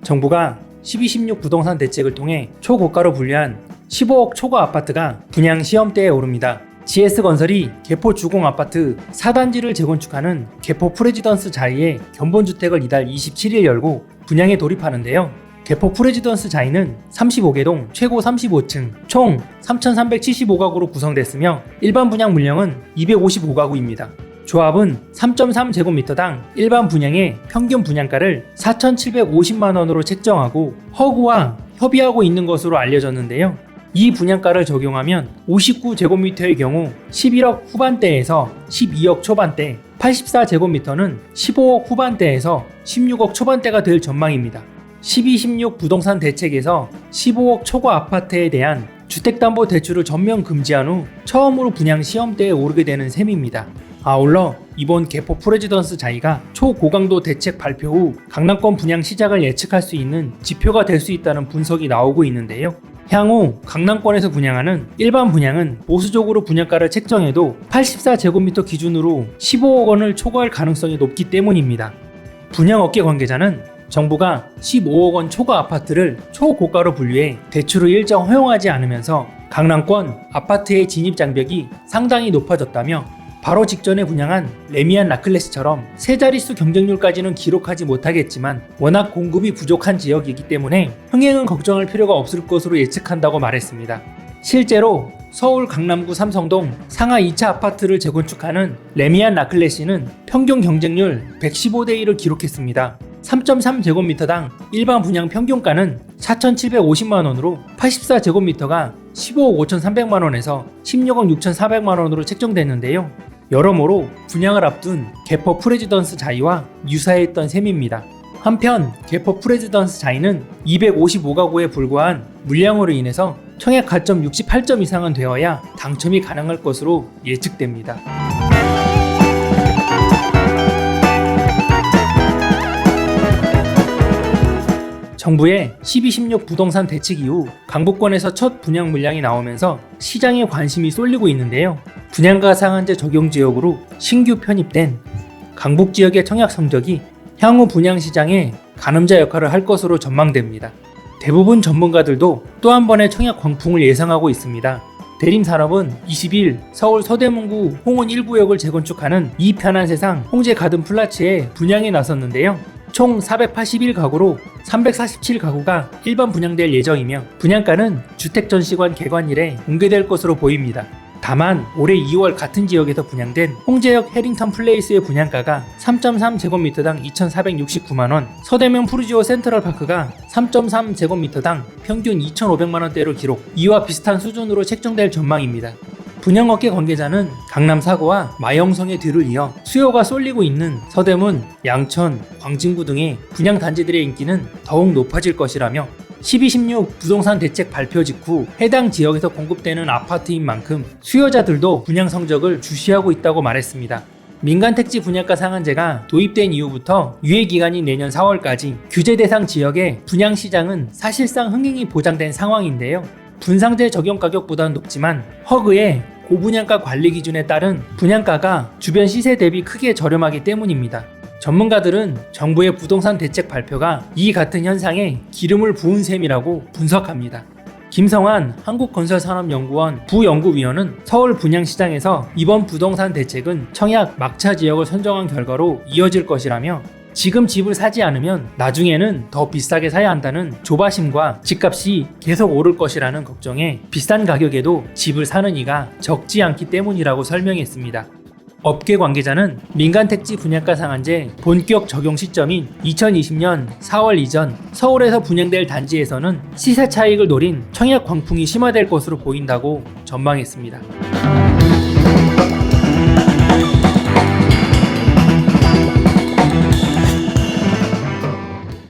정부가 12.16 부동산 대책을 통해 초고가로 분류한 15억 초과 아파트가 분양 시험대에 오릅니다. GS건설이 개포 주공아파트 4단지를 재건축하는 개포 프레지던스 자이의 견본주택을 이달 27일 열고 분양에 돌입하는데요. 개포 프레지던스 자이는 35개동 최고 35층 총 3,375가구로 구성됐으며 일반 분양 물량은 255가구입니다. 조합은 3.3제곱미터당 일반 분양의 평균 분양가를 4,750만원으로 책정하고 허구와 협의하고 있는 것으로 알려졌는데요. 이 분양가를 적용하면 59제곱미터의 경우 11억 후반대에서 12억 초반대, 84제곱미터는 15억 후반대에서 16억 초반대가 될 전망입니다. 12.16 부동산 대책에서 15억 초과 아파트에 대한 주택담보대출을 전면 금지한 후 처음으로 분양 시험대에 오르게 되는 셈입니다. 아울러 이번 개포 프레지던스 자이가 초고강도 대책 발표 후 강남권 분양 시작을 예측할 수 있는 지표가 될 수 있다는 분석이 나오고 있는데요. 향후 강남권에서 분양하는 일반 분양은 보수적으로 분양가를 책정해도 84제곱미터 기준으로 15억 원을 초과할 가능성이 높기 때문입니다. 분양업계 관계자는 정부가 15억 원 초과 아파트를 초고가로 분류해 대출을 일정 허용하지 않으면서 강남권 아파트의 진입 장벽이 상당히 높아졌다며 바로 직전에 분양한 레미안 라클레스처럼 세 자릿수 경쟁률까지는 기록하지 못하겠지만 워낙 공급이 부족한 지역이기 때문에 흥행은 걱정할 필요가 없을 것으로 예측한다고 말했습니다. 실제로 서울 강남구 삼성동 상하 2차 아파트를 재건축하는 레미안 라클레시는 평균 경쟁률 115대1을 기록했습니다. 3.3제곱미터당 일반 분양 평균가는 4,750만원으로 84제곱미터가 15억 5,300만원에서 16억 6,400만원으로 책정됐는데요. 여러모로 분양을 앞둔 개포 프레지던스 자이와 유사했던 셈입니다. 한편 개포 프레지던스 자이는 255가구에 불과한 물량으로 인해서 청약 가점 68점 이상은 되어야 당첨이 가능할 것으로 예측됩니다. 정부의 12.16 부동산 대책 이후 강북권에서 첫 분양 물량이 나오면서 시장에 관심이 쏠리고 있는데요. 분양가 상한제 적용 지역으로 신규 편입된 강북 지역의 청약 성적이 향후 분양 시장에 가늠자 역할을 할 것으로 전망됩니다. 대부분 전문가들도 또 한 번의 청약 광풍을 예상하고 있습니다. 대림산업은 20일 서울 서대문구 홍은 1구역을 재건축하는 이 편한 세상 홍제 가든 플라츠에 분양에 나섰는데요. 총 481가구로 347가구가 일반 분양될 예정이며 분양가는 주택전시관 개관일에 공개될 것으로 보입니다. 다만 올해 2월 같은 지역에서 분양된 홍제역 해링턴 플레이스의 분양가가 3.3제곱미터당 2,469만원, 서대문 푸르지오 센트럴파크가 3.3제곱미터당 평균 2,500만원대로 기록, 이와 비슷한 수준으로 책정될 전망입니다. 분양업계 관계자는 강남 4구와 마영성의 뒤를 이어 수요가 쏠리고 있는 서대문, 양천, 광진구 등의 분양단지들의 인기는 더욱 높아질 것이라며 12.16 부동산 대책 발표 직후 해당 지역에서 공급되는 아파트인 만큼 수요자들도 분양 성적을 주시하고 있다고 말했습니다. 민간택지 분양가 상한제가 도입된 이후부터 유예기간인 내년 4월까지 규제 대상 지역의 분양시장은 사실상 흥행이 보장된 상황인데요. 분상제 적용 가격보다는 높지만 허그의 고분양가 관리 기준에 따른 분양가가 주변 시세 대비 크게 저렴하기 때문입니다. 전문가들은 정부의 부동산 대책 발표가 이 같은 현상에 기름을 부은 셈이라고 분석합니다. 김성환 한국건설산업연구원 부연구위원은 서울 분양시장에서 이번 부동산 대책은 청약 막차 지역을 선정한 결과로 이어질 것이라며 지금 집을 사지 않으면 나중에는 더 비싸게 사야 한다는 조바심과 집값이 계속 오를 것이라는 걱정에 비싼 가격에도 집을 사는 이가 적지 않기 때문이라고 설명했습니다. 업계 관계자는 민간택지 분양가 상한제 본격 적용 시점인 2020년 4월 이전 서울에서 분양될 단지에서는 시세 차익을 노린 청약 광풍이 심화될 것으로 보인다고 전망했습니다.